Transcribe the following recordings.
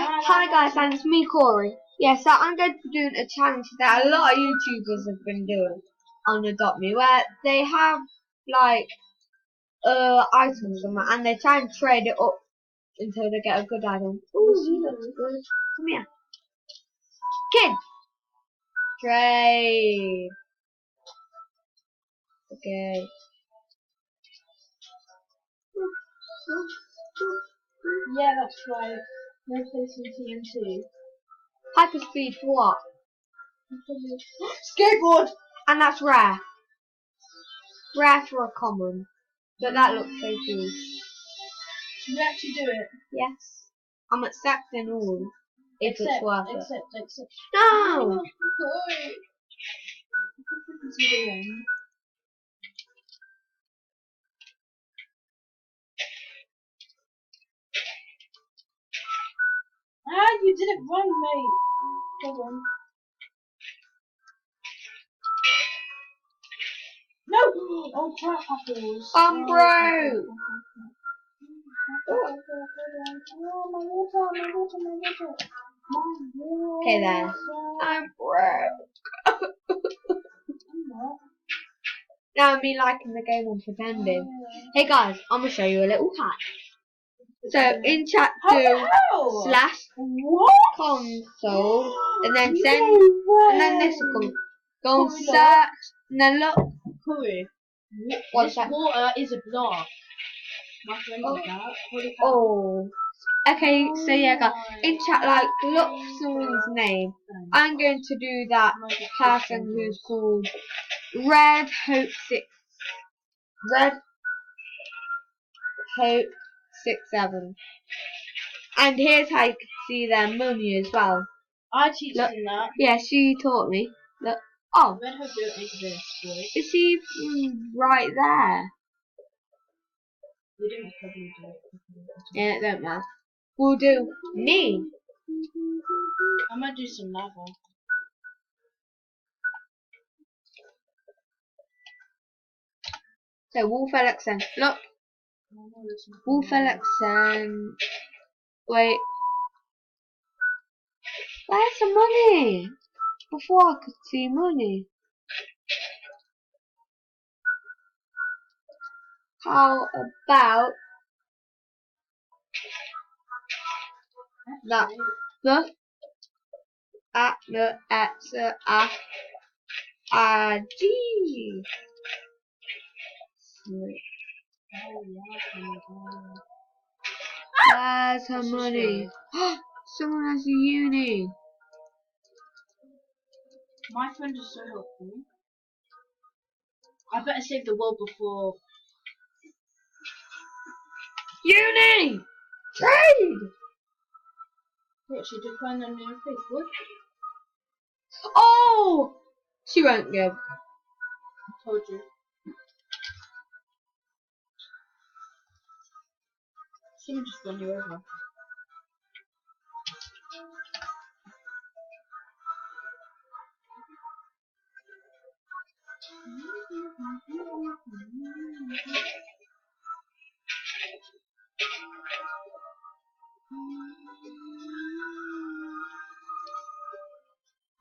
Hi guys, and it's me, Corey. Yeah, so I'm going to be doing a challenge that a lot of YouTubers have been doing on Adopt Me, where they have like items from it, and they try and trade it up until they get a good item. Ooh, he looks good. Come here, kid. Trade. Okay. Yeah, that's right. No place in TNT. Hyperspeed for what? Skateboard! And that's rare. Rare for a common. But that looks so cool. Should we actually do it? Yes. I'm accepting all. If it's worth it. Except. No! What is he doing? Ah, you did it wrong, mate. Hold on. No! Oh, crap apples. I'm broke! Oh, my water. Okay then. I'm broke. Now me liking the game and pretending. Hey guys, I'm gonna show you a little hack. So in chat do / console and then send and then this will come. Go and search and then look. Corey, What's that? water is a block. My friend did that. Oh. Okay, so yeah guys, in chat like look for someone's name. I'm going to do that person who's called Red Hope 67. And here's how you can see their money as well. I teach Look, them that. yeah, she taught me. Look. Oh. Red Hope don't exist, boy. Is she right there? We don't probably do it. Yeah, it don't matter. We'll do me. I might do some lava. So Wolf Alexen. Look. Wolf Alexen. Wait. Where's the money? Before I could see money. How about that? The at the at the G. Where's her money? Someone has a uni. My friend is so helpful. I better save the world before. Uni! Trade! What, she declined on your Facebook? Oh! She won't give. I told you. Someone just run you over.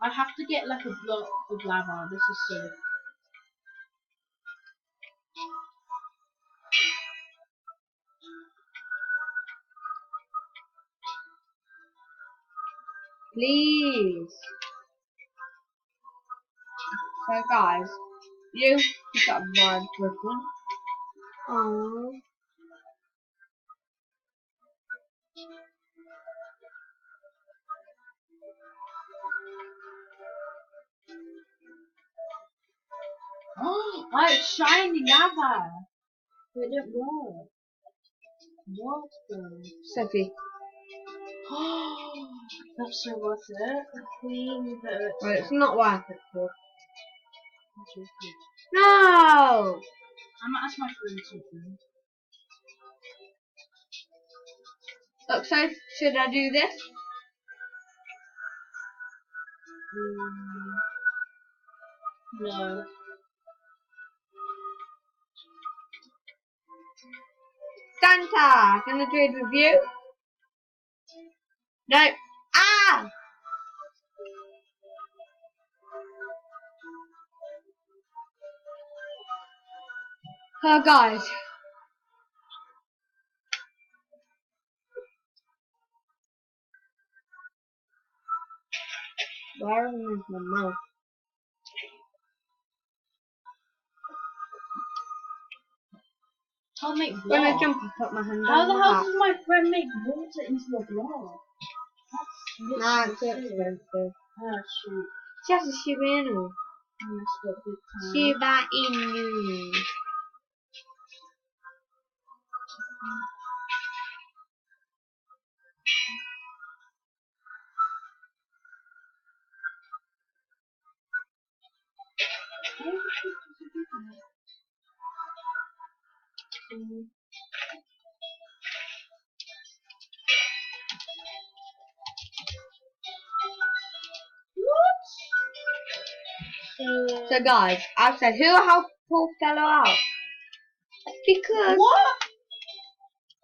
I have to get like a block of lava. This is so. Please. So guys, you got a very good one. Oh. Oh, it's shiny lava. It didn't work. What the? Sophie. Oh, that's so worth it. Clean the. Well, it's not worth it for. That's really good. No! I might ask my friend something. Look, so should I do this? No. Santa, can I trade with you? No. Ah! Guys. Where is my mouth? I'll make When I block. jump, I put my hand How on the my hell back. does my friend make water into a block? That's Nah, it's literally too silly. expensive. Ah, shoot. She has a Shiba Inu. I messed up big time. Shiba Inu. So guys, I've said who helped poor fellow out? Because What?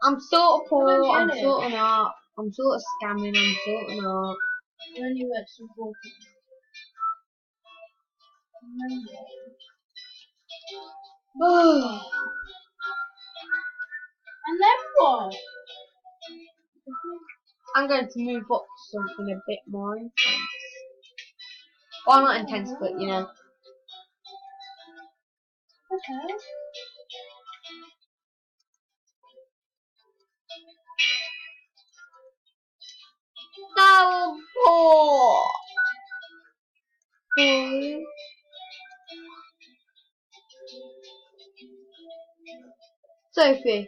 I'm sort of poor, I I'm don't get it. sort of not, I'm sort of scamming, I'm sort of not. When you get supported. And then what? I'm going to move up to something a bit more intense. Well, not intense, but you know. Okay. No, poor. Sophie,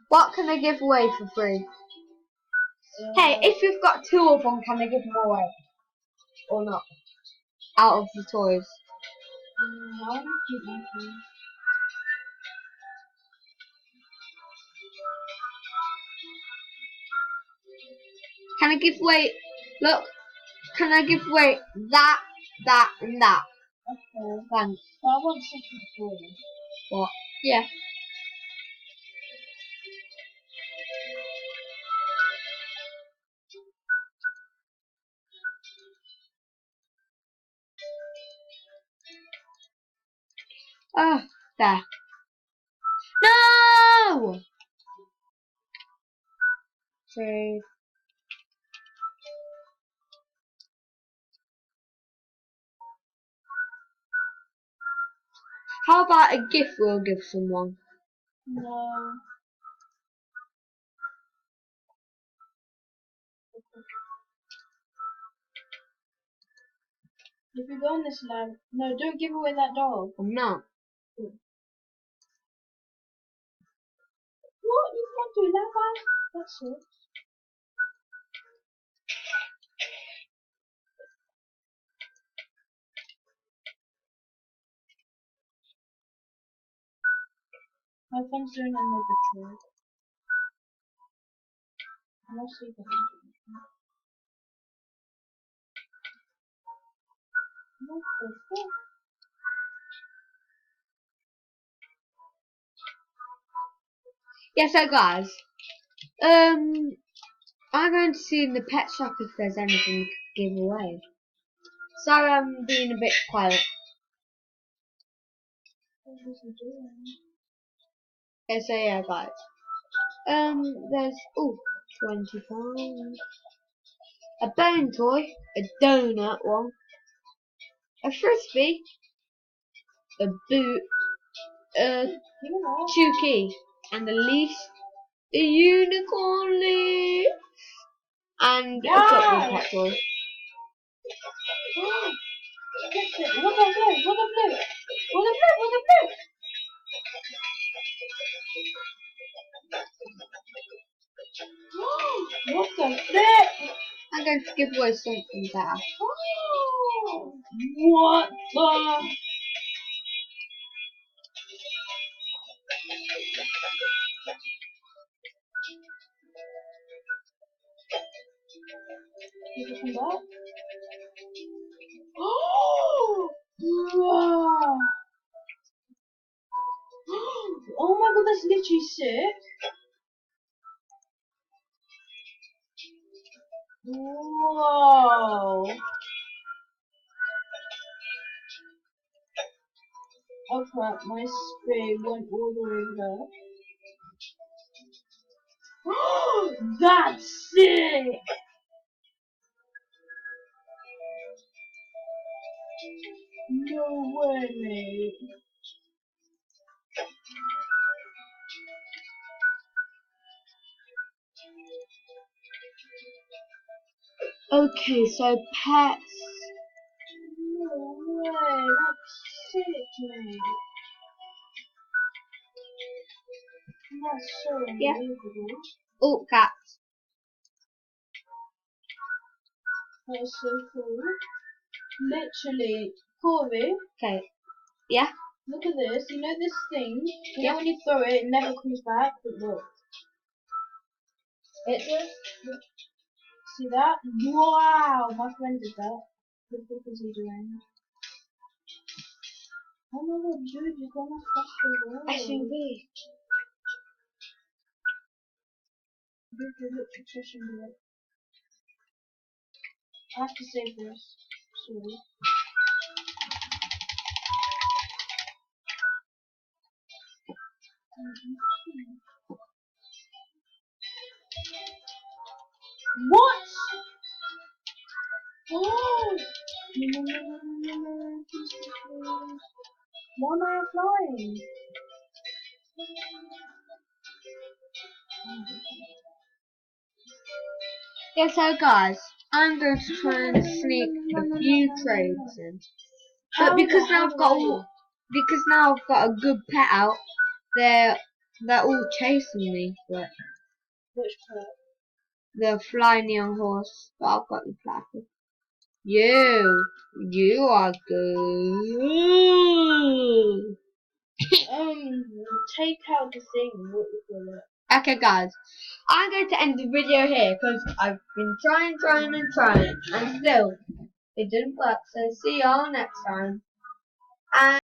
what can I give away for free? Hey, if you've got 2 of them, can I give them away? Or not? Out of the toys. How do you keep my Can I give away, look, can I give away that, and that? Okay. Thanks. But I want something for you. What? Yeah. Oh, there. No! Trade. How about a gift we'll give someone? No. If you go on this land, no, don't give away that dog. I'm not. What? You can't do that, man. That's it. My friend's doing another trade. And I'll see the What the fuck? Yeah, so guys, I'm going to see in the pet shop if there's anything to give away. Sorry, I'm being a bit quiet. What was he doing? Okay, so yeah, guys. There's 25. A bone toy, a donut one, a frisbee, a boot, a You know. chookie, and a leash, a unicorn leash, and a football pet toy. What the flip? What the flip? What the flip? What the flip? What the flip? I'm going to give away something better. What the? Did you come back? Wow. Oh my god, that's literally sick. Whoa! Oh crap, my spear went all the way there. That's sick! No way, mate. Okay, so pets. No way, that's sick, mate. That's so Yeah. unbelievable. Oh, cats. That's so cool. Literally, Corey, Okay. Yeah. look at this. You know this thing? You Yeah. know when you throw it, it never comes back? But look. It does. Look. See that? Wow! My friend did that. What the fuck is he doing? Oh my god, dude, you're gonna fuck the world. SUV. Dude, look, obsession with it. I have to save this. Sorry. What? Oh! No, no, no, no, no, no, please, please, please. Why am I flying? Yeah, so guys, I'm going to try and sneak a few trades in. But because now I've got a good pet out, they're all chasing me. But Which part? the fly neon horse. But I've got the platter. You are good. Take out the thing. What you call it? Okay, guys, I'm going to end the video here because I've been trying, and still it didn't work. So see y'all next time. And